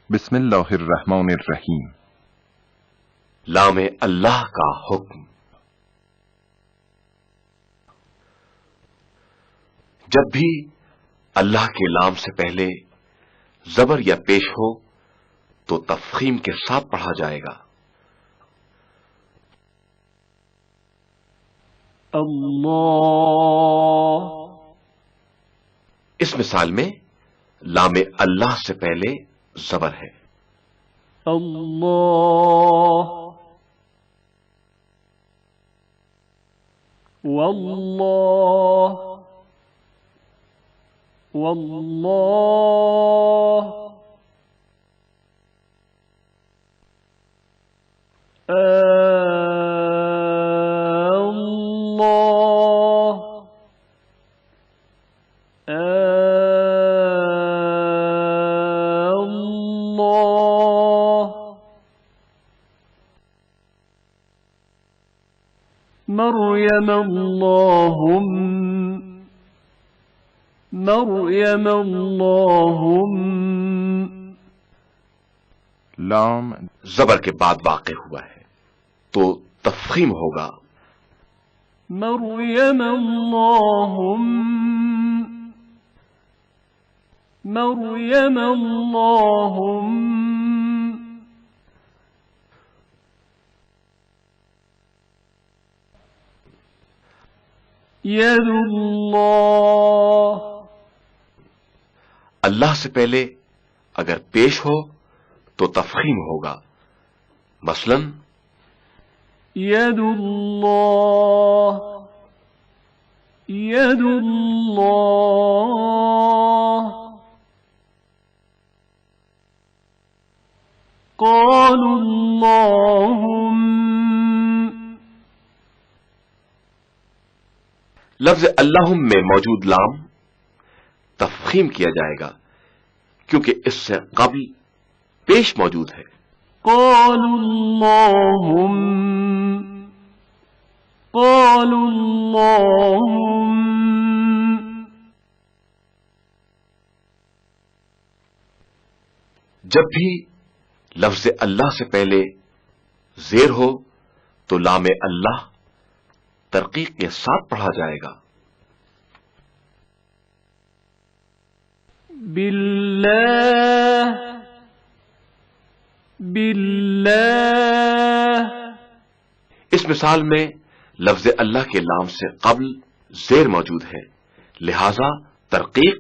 बिस्मिल्लाहिर्रहमानिर्रहीम। लाम अल्लाह का हुक्म। जब भी अल्लाह के लाम से पहले जबर या पेश हो तो तफखीम के साथ पढ़ा जाएगा। अल्लाह। इस मिसाल में लाम अल्लाह से पहले जबर है। अल्लाह वल्लाह वल्लाह मर्यम अल्लाहुम्म। लाम जबर के बाद वाक़े हुआ है तो तफखीम होगा। मर्यम अल्लाहुम्म, मर्यम अल्लाहुम्म। यदुल्लाह। अल्लाह से पहले अगर पेश हो तो तफखीम होगा। मसलन यदुल्लाह, यदुल्लाह। क़ालुल्लाहुम्म। लफ्ज अल्लाहुम में मौजूद लाम तफखीम किया जाएगा क्योंकि इससे कब्ल पेश मौजूद है। क़ालुल्लाहुम्म, क़ालुल्लाहुम्म। जब भी लफ्ज अल्लाह से पहले जेर हो तो लाम अल्लाह तरकीक के साथ पढ़ा जाएगा। बिल्लाह, बिल्लाह। इस मिसाल में लफ्ज अल्लाह के लाम से कब्ल जेर मौजूद है, लिहाजा तरकीक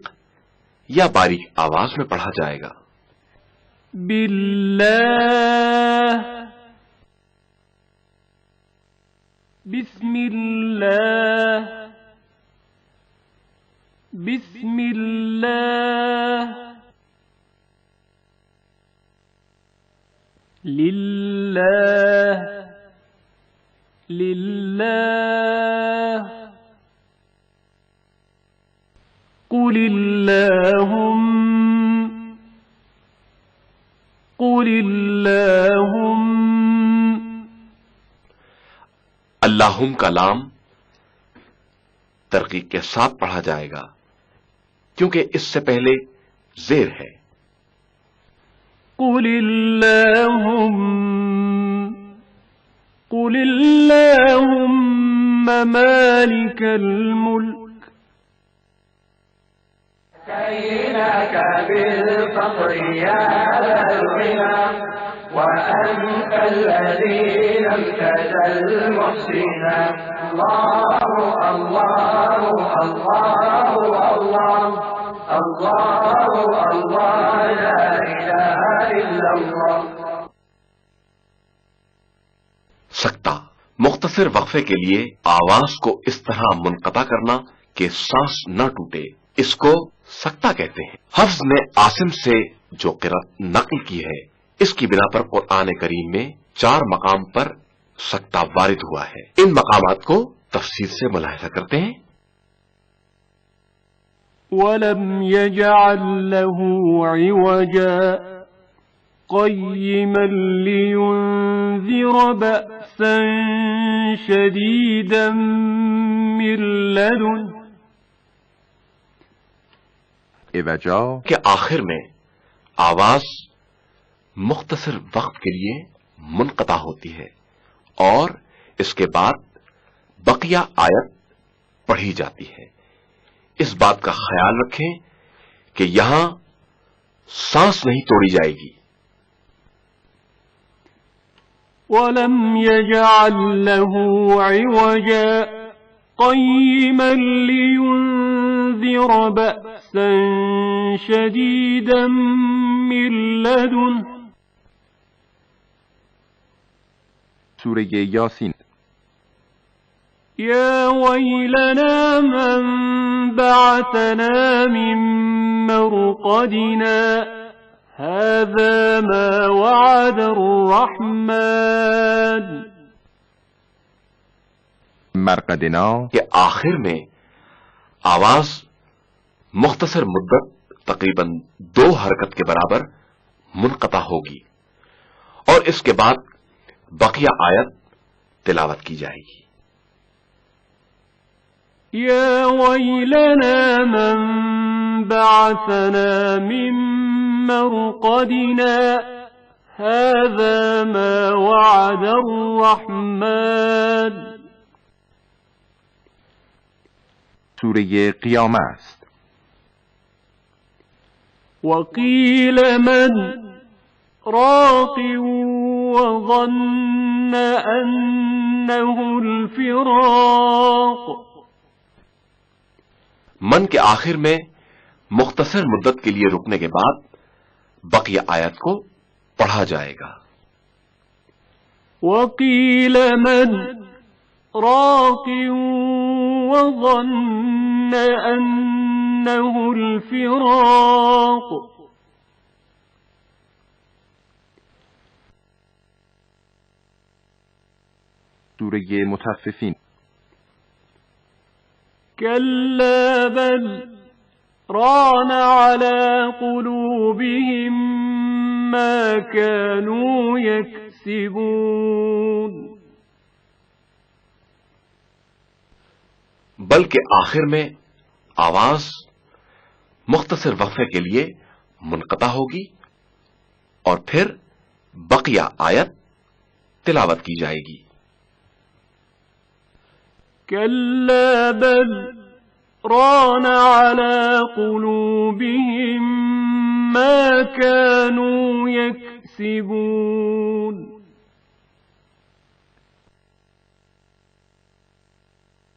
या बारीक आवाज में पढ़ा जाएगा। बिल्लाह, बिस्मिल्लाह, बिस्मिल्लाह। लिल्लाह, लिल्लाह। कुलिल्लाहुम्म, कुलिल्लाहुम्म। अल्लाहुम का लाम तरकीक के साथ पढ़ा जाएगा क्योंकि इससे पहले जेर है। कुलिल्लाहुम्म, कुलिल्लाहुम्म मालिकल मुल्क। كيناك بالفقر يا الغنى وأنت الذي لم تزل محسنا. الله الله الله الله الله الله لا إله إلا الله. सकता मुख्तसर वक्फे के लिए आवाज को इस तरह मुनक़ता करना कि सांस न टूटे, इसको सकता कहते हैं। हफ्ज ने आसिम से जो क़िरात नक़ल की है इसकी बिना पर कुरान करीम में 4 मकाम पर सकता वारिद हुआ है। इन मकामात को तफसील से मुलाहिज़ा करते हैं। वलम यजअल लहू इवजा क़य्यिमन लियुन्ज़िर बअसन शदीदन मिन लदुन। इवजा के आखिर में आवाज मुख्तसर वक्त के लिए मुनक़ता होती है और इसके बाद बकिया आयत पढ़ी जाती है। इस बात का ख्याल रखें कि यहां सांस नहीं तोड़ी जाएगी। वलम यजअल लहू इवजा क़य्यिमन लियुन्ज़िर बअसन शदीदन मिन लदुन्हु। सूरह यासीन। या वैलना मन बअसना मिन मरक़दिना हाज़ा मा वअद अर्रहमान। मरक़दिना के आखिर में आवाज मुख्तसर मुद्दत तकरीबन 2 हरकत के बराबर मुनक़ता होगी और इसके बाद बकिया आयत तिलावत की जाएगी। या वैलना मन बअसना मिन मरक़दिना हाज़ा मा वअद अर्रहमान। सूरह क़ियामा است. وقيل من راق وظن أنه الفراق। मन के आखिर में मुख्तसर मुद्दत के लिए रुकने के बाद बकिया आयत को पढ़ा जाएगा। وقيل من راق وظن أنه الفراق۔ सूरह मुतफ़्फ़िफ़ीन। كلا بل ران على قلوبهم ما كانوا يكسبون। बल्कि आखिर में आवाज मुख्तसर वक्फे के लिए मुनक़ता होगी और फिर बकिया आयत तिलावत की जाएगी। كلا بل ران على قلوبهم ما كانوا يكسبون۔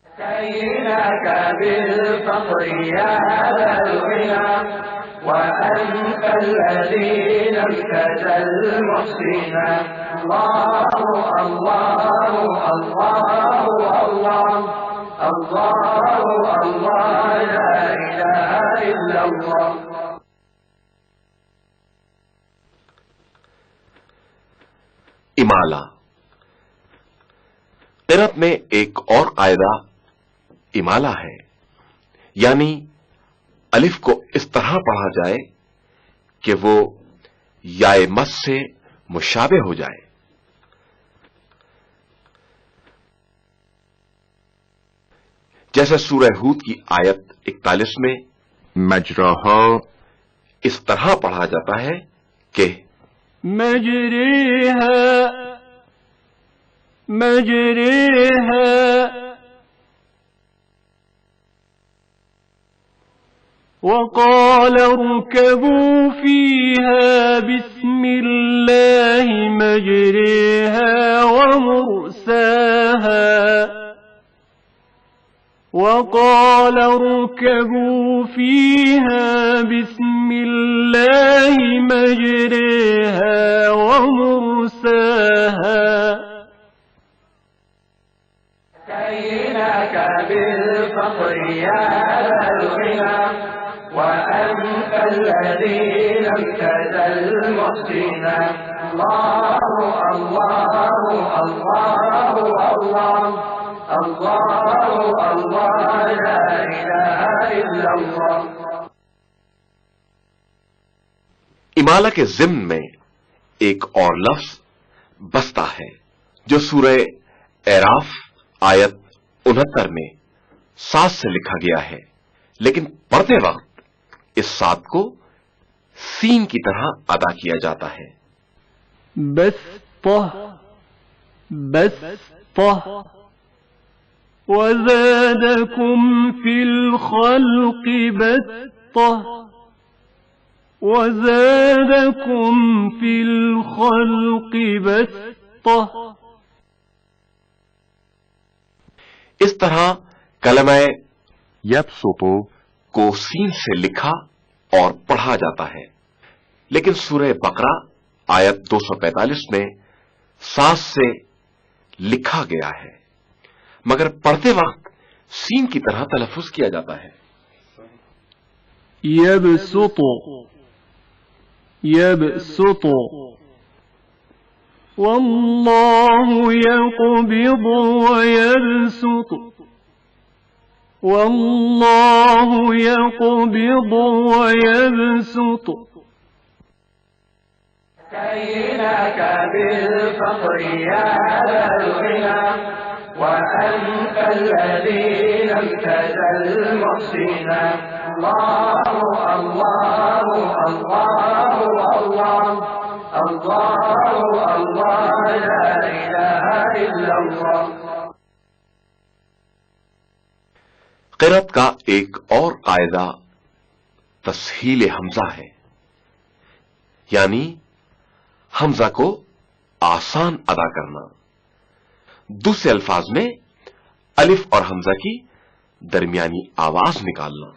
كيناك بالفقر يا ذا الغنى وأنت الذي لم تزل محسنا الله الله الله الله الله الله لا إله إلا الله۔ इमाला क़िरात में एक और कायदा इमाला है, यानी अलिफ को इस तरह पढ़ा जाए कि वो याए मस से मुशाबे हो जाए। जैसे सूरह हूद की आयत 41 में मजराहा इस तरह पढ़ा जाता है कि मजरेहा मजरेहा وقال اركبوا فيها بسم الله مجريها ومرساها وقال اركبوا فيها بسم الله مجريها ومرساها كيناك بالفقر يا ذا الغنى وأنت الذي لم تزل محسنا الله الله الله الله الله الله لا إله إلا الله۔ इमाला के जिम्न में एक और लफ्ज बस्ता है जो सूरह एराफ आयत 69 में 7 से लिखा गया है, लेकिन पढ़ते वक्त इस सात को सीन की तरह अदा किया जाता है। بسطة بسطة وزادكم في الخلق بسطة وزادكم في الخلق بسطة. इस तरह कलमा يبسط को सीन से लिखा और पढ़ा जाता है, लेकिन सूरह बकरा आयत 245 में सास से लिखा गया है, मगर पढ़ते वक्त सीन की तरह तलफ्फुज किया जाता है। يبسط يبسط والله يقبض ويبسط والله يقبض ويبسط. كيناك بالفقر يا ذا الغنى وأنت الذي لم تزل محسنا. الله الله الله الله الله الله لا إله إلا الله. क़िरात का एक और कायदा तस्हील हमजा है, यानी हमजा को आसान अदा करना। दूसरे अल्फाज में अलिफ और हमजा की दरमियानी आवाज निकालना।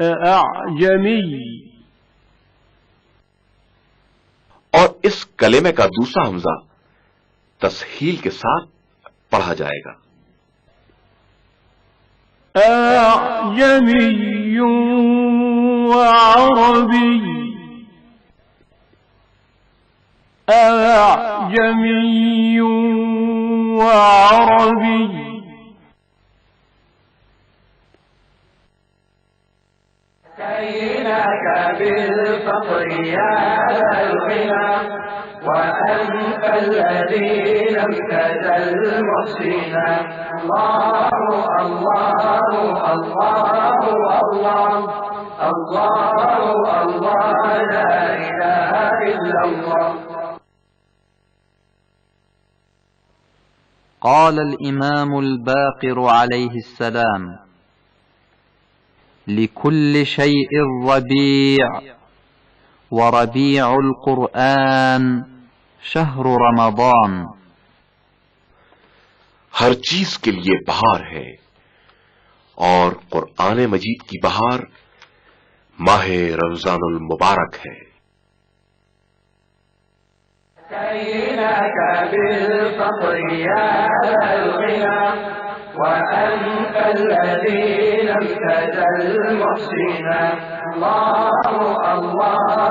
अअजमी और इस कलेमे का दूसरा हमजा तस्हील के साथ पढ़ा जाएगा। अअजमी वअरबी अअजमी वअरबी كيناك بالفقر يا ذا الغنى وأنت الذي لم تزل محسنا. الله الله الله الله الله الله لا إله إلا الله. قال الإمام الباقر عليه السلام: لكل شيء ربيع، وربيع القرآن شهر رمضان. हर चीज के लिए बहार है और कुरान मजीद की बहार माह रमजानुल मुबारक है। كيناك بالفقر يا ذا الغنى وأنت الذي لم تزل محسنا. الله الله